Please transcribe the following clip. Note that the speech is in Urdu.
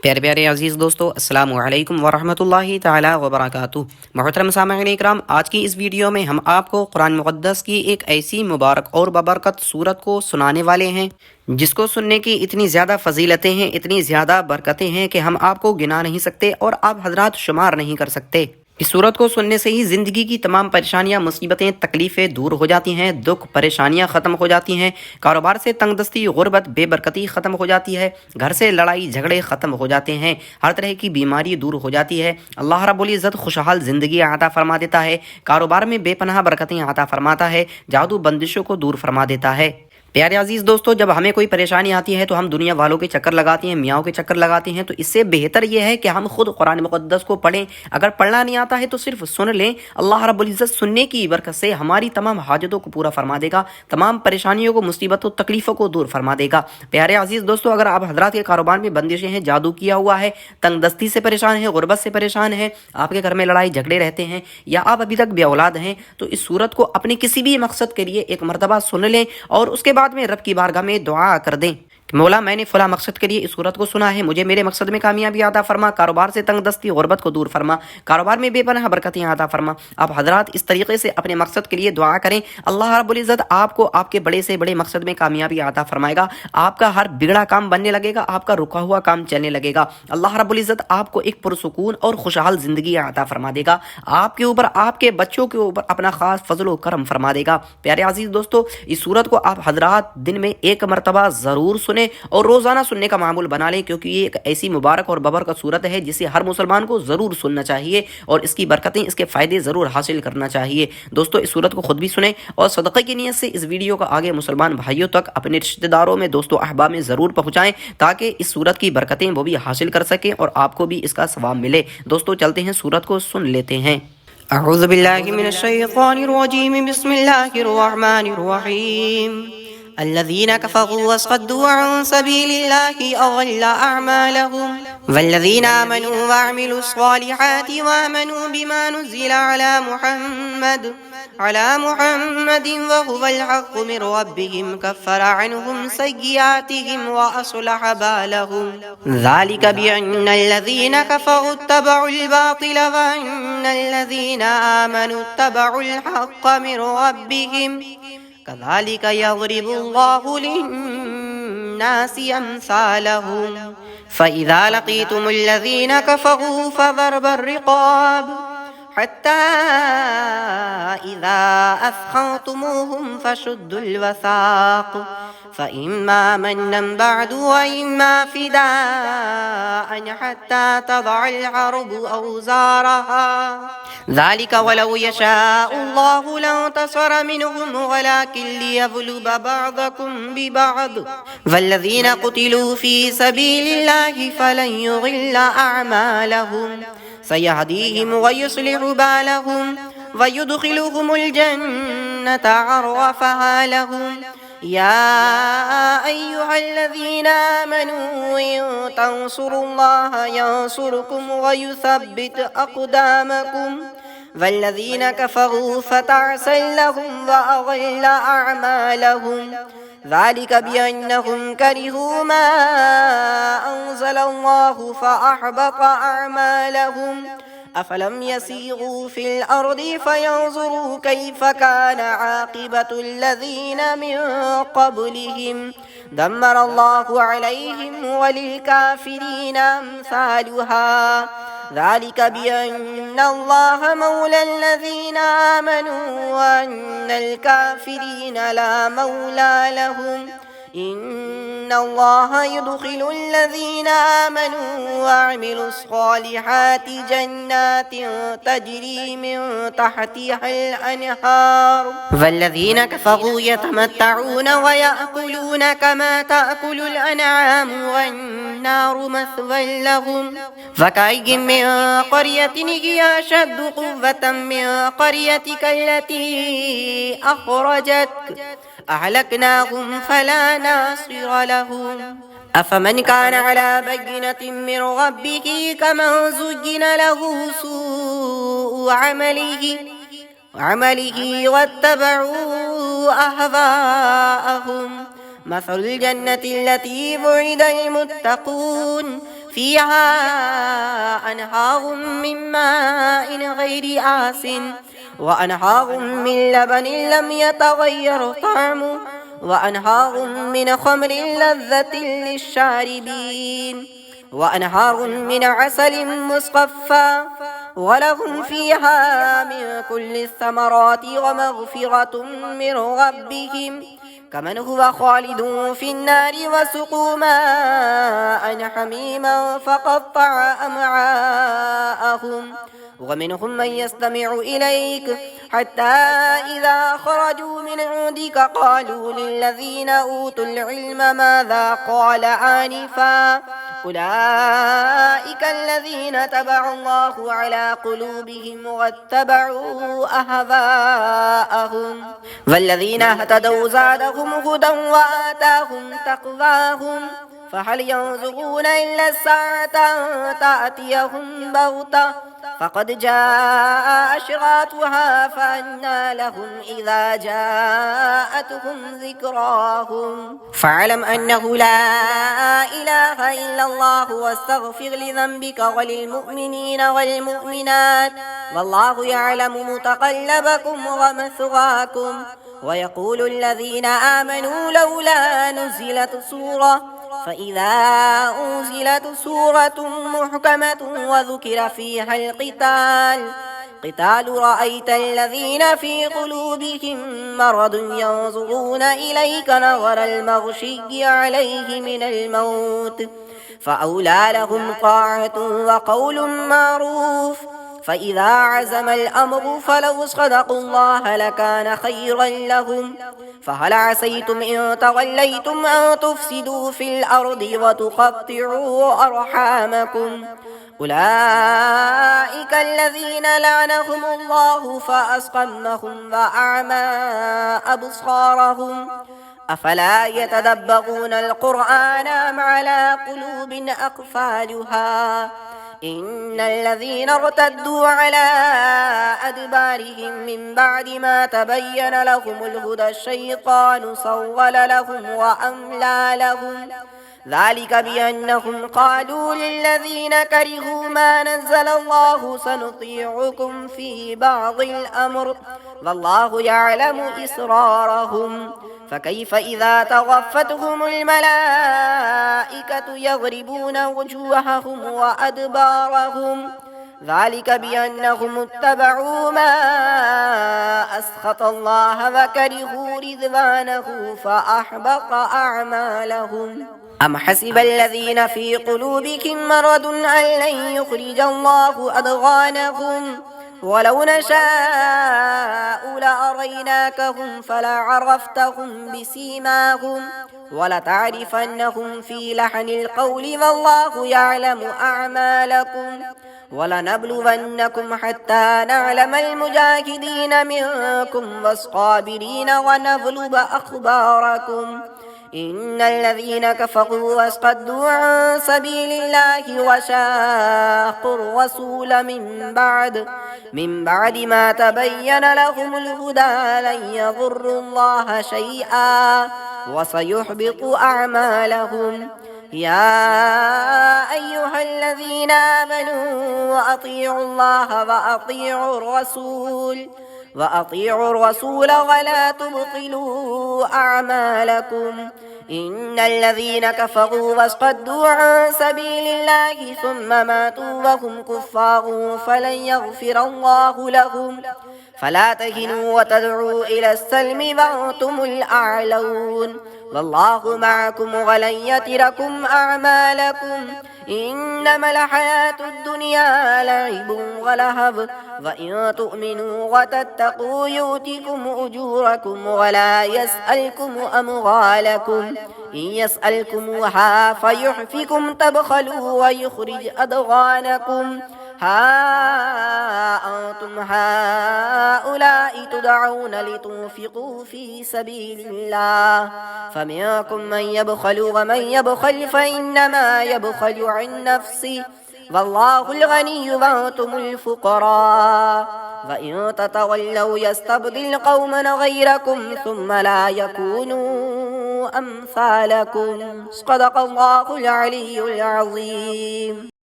پیارے پیارے عزیز دوستو، السلام علیکم ورحمۃ اللہ تعالی وبرکاتہ۔ محترم سامعین اکرام، آج کی اس ویڈیو میں ہم آپ کو قرآن مقدس کی ایک ایسی مبارک اور بابرکت سورت کو سنانے والے ہیں جس کو سننے کی اتنی زیادہ فضیلتیں ہیں، اتنی زیادہ برکتیں ہیں کہ ہم آپ کو گنا نہیں سکتے اور آپ حضرات شمار نہیں کر سکتے۔ اس صورت کو سننے سے ہی زندگی کی تمام پریشانیاں، مصیبتیں، تکلیفیں دور ہو جاتی ہیں، دکھ پریشانیاں ختم ہو جاتی ہیں، کاروبار سے تنگ دستی، غربت، بے برکتی ختم ہو جاتی ہے، گھر سے لڑائی جھگڑے ختم ہو جاتے ہیں، ہر طرح کی بیماری دور ہو جاتی ہے۔ اللہ رب العزت خوشحال زندگی عطا فرما دیتا ہے، کاروبار میں بے پناہ برکتیں عطا فرماتا ہے، جادو بندشوں کو دور فرما دیتا ہے۔ پیارے عزیز دوستو، جب ہمیں کوئی پریشانی آتی ہے تو ہم دنیا والوں کے چکر لگاتے ہیں، میاں کے چکر لگاتے ہیں، تو اس سے بہتر یہ ہے کہ ہم خود قرآن مقدس کو پڑھیں۔ اگر پڑھنا نہیں آتا ہے تو صرف سن لیں۔ اللہ رب العزت سننے کی برکت سے ہماری تمام حاجتوں کو پورا فرما دے گا، تمام پریشانیوں کو، مصیبتوں، تکلیفوں کو دور فرما دے گا۔ پیارے عزیز دوستو، اگر آپ حضرات کے کاروبار میں بندشیں ہیں، جادو کیا ہوا ہے، تنگ دستی سے پریشان ہیں، غربت سے پریشان ہیں، آپ کے گھر میں لڑائی جھگڑے رہتے ہیں، یا آپ ابھی تک بے اولاد ہیں، تو اس صورت کو اپنے کسی بھی مقصد کے لیے ایک مرتبہ سن لیں اور اس کے بعد میں رب کی بارگاہ میں دعا کر دیں کہ مولا، میں نے فلاں مقصد کے لیے اس صورت کو سنا ہے، مجھے میرے مقصد میں کامیابی عطا فرما، کاروبار سے تنگ دستی غربت کو دور فرما، کاروبار میں بے پناہ برکتیں عطا فرما۔ آپ حضرات اس طریقے سے اپنے مقصد کے لیے دعا کریں، اللہ رب العزت آپ کو آپ کے بڑے سے بڑے مقصد میں کامیابی عطا فرمائے گا، آپ کا ہر بگڑا کام بننے لگے گا، آپ کا رکا ہوا کام چلنے لگے گا۔ اللہ رب العزت آپ کو ایک پرسکون اور خوشحال زندگی عطا فرما دے گا، آپ کے اوپر، آپ کے بچوں کے اوپر اپنا خاص فضل و کرم فرما دے گا۔ پیارے عزیز دوستو، اس صورت کو آپ حضرات دن میں ایک مرتبہ ضرور سنیں اور روزانہ سننے کا معمول بنا لیں، کیونکہ یہ ایک ایسی مبارک اور بابرکت صورت ہے جسے ہر مسلمان کو ضرور سننا چاہیے اور اس کی برکتیں، اس کے فائدے ضرور حاصل کرنا چاہیے۔ دوستو، اس صورت کو خود بھی سنیں اور صدقے کی نیت سے اس ویڈیو کو آگے مسلمان بھائیوں تک، اپنے رشتہ داروں میں، دوستوں احباب میں ضرور پہنچائیں تاکہ اس صورت کی برکتیں وہ بھی حاصل کر سکیں اور آپ کو بھی اس کا ثواب ملے۔ دوستو، چلتے ہیں، صورت کو سن لیتے ہیں۔ اعوذ باللہ من الشیطان الرجیم، بسم اللہ الرحمن الرحیم۔ الذين كفروا وصدوا عن سبيل الله أضل أعمالهم والذين آمنوا وعملوا الصالحات وآمنوا بما نزل على محمد وهو الحق من ربهم كفر عنهم سيئاتهم وأصلح بالهم ذلك بأن الذين كفروا اتبعوا الباطل وأن الذين آمنوا اتبعوا الحق من ربهم كذلك يضرب الله للناس أمثالهم فإذا لقيتم الذين كفروا فضرب الرقاب حتى إذا أثخنتموهم فشدوا الوثاق فإما منا بعد وإما فداء حتى تضع الحرب أوزارها ذلك ولو يشاء الله لانتصر منهم ولكن ليبلو بعضكم ببعض والذين قتلوا في سبيل الله فلن يضل أعمالهم سيهديهم ويصلح بالهم ويدخلهم الجنة عرفها لهم يا أيها الذين آمنوا إن تنصروا الله ينصركم ويثبت أقدامكم والذين كفروا فتعسا لهم وأضل أعمالهم ذلك بأنهم كرهوا ما أنزل الله فأحبط أعمالهم أفلم يسيروا في الأرض فينظروا كيف كان عاقبة الذين من قبلهم دمر الله عليهم وللكافرين أمثالها ذلك بأن الله مولى الذين آمنوا وأن الكافرين لا مولى لهم إن الله يدخل الذين آمنوا وعملوا الصالحات جنات تجري من تحتها الأنهار والذين كفروا يتمتعون ويأكلون كما تأكل الأنعام والنار مثوى لهم فكأي من قرية هي أشد قوة من قريتك التي أخرجتك أهلكناهم فلا ناصر لهم أفمن كان على بينة من ربه كمن زين له سوء عمله واتبعوا أهواءهم مثل الجنة التي وعد المتقون فيها أنهار من ماء غير آسن وأنهار من لبن لم يتغير طعمه وأنهار من خمر لذة للشاربين وأنهار من عسل مصفى ولهم فيها من كل الثمرات ومغفرة من ربهم كمن هو خالد في النار وسقوا ماء حميما فقطع أمعاءهم ومنهم من يستمع إليك حتى إذا خرجوا من عندك قالوا للذين أوتوا العلم ماذا قال آنفا أولئك الذين تبع الله على قلوبهم واتبعوا أهواءهم والذين اهتدوا زادهم هدى وآتاهم تقواهم فهل ينظرون إلا الساعة أن تأتيهم بغتة فقد جاء أشراطها فأنى لهم إذا جاءتهم ذكراهم فاعلم أنه لا إله إلا الله واستغفر لذنبك وللمؤمنين والمؤمنات والله يعلم متقلبكم ومثواكم ويقول الذين آمنوا لولا نزلت سورة فإذا أنزلت سورة محكمة وذكر فيها قتال رأيت الذين في قلوبهم مرض ينظرون إليك نظر المغشي عليه من الموت فأولى لهم طاعة وقول معروف فإذا عزم الأمر فلو صدقوا الله لكان خيرا لهم فهل عسيتم إن توليتم أن تفسدوا في الأرض وتقطعوا أرحامكم أولئك الذين لعنهم الله فأصمهم وأعمى أبصارهم أفلا يتدبرون القرآن أم على قلوب أقفالها إن الذين ارتدوا على أدبارهم من بعد ما تبين لهم الهدى الشيطان سول لهم وأملى لهم ذلك بأنهم قالوا للذين كرهوا ما نزل الله سنطيعكم في بعض الأمر والله يعلم إسرارهم فكيف إذا توفتهم الملائكة يضربون وجوههم وأدبارهم ذلك بأنهم اتبعوا ما أسخط الله وكرهوا رضوانه فأحبط أعمالهم أم حسب الذين في قلوبهم مرض أن لن يخرج الله أضغانهم ولو نشاء لأريناكهم فلعرفتهم بسيماهم ولتعرفنهم في لحن القول والله يعلم أعمالكم ولنبلونكم حتى نعلم المجاهدين منكم والصابرين ونبلو أخباركم إن الذين كفروا وصدوا عن سبيل الله وشاقوا الرسول من بعد ما تبين لهم الهدى لن يضروا الله شيئا وسيحبط أعمالهم يا أيها الذين آمنوا أطيعوا الله وأطيعوا الرسول ولا تبطلوا أعمالكم إن الذين كفروا وصدوا عن سبيل الله ثم ماتوا وهم كفار فلن يغفر الله لهم فلا تهنوا وتدعوا إلى السلم وأنتم الأعلون والله معكم ولن يتركم أعمالكم إنما الحياة الدنيا لعب ولهب وإن تؤمنوا وتتقوا يؤتكم أجوركم ولا يسألكم أموالكم إن يسألكموها فيحفكم تبخلوا ويخرج أضغانكم ها أنتم هؤلاء تدعون لتنفقوا في سبيل الله فمنكم من يبخل ومن يبخل فإنما يبخل عن نفسه والله الغني وأنتم الفقراء وإن تتولوا يستبدل قوما غيركم ثم لا يكونوا أمثالكم। صدق الله العلي العظيم।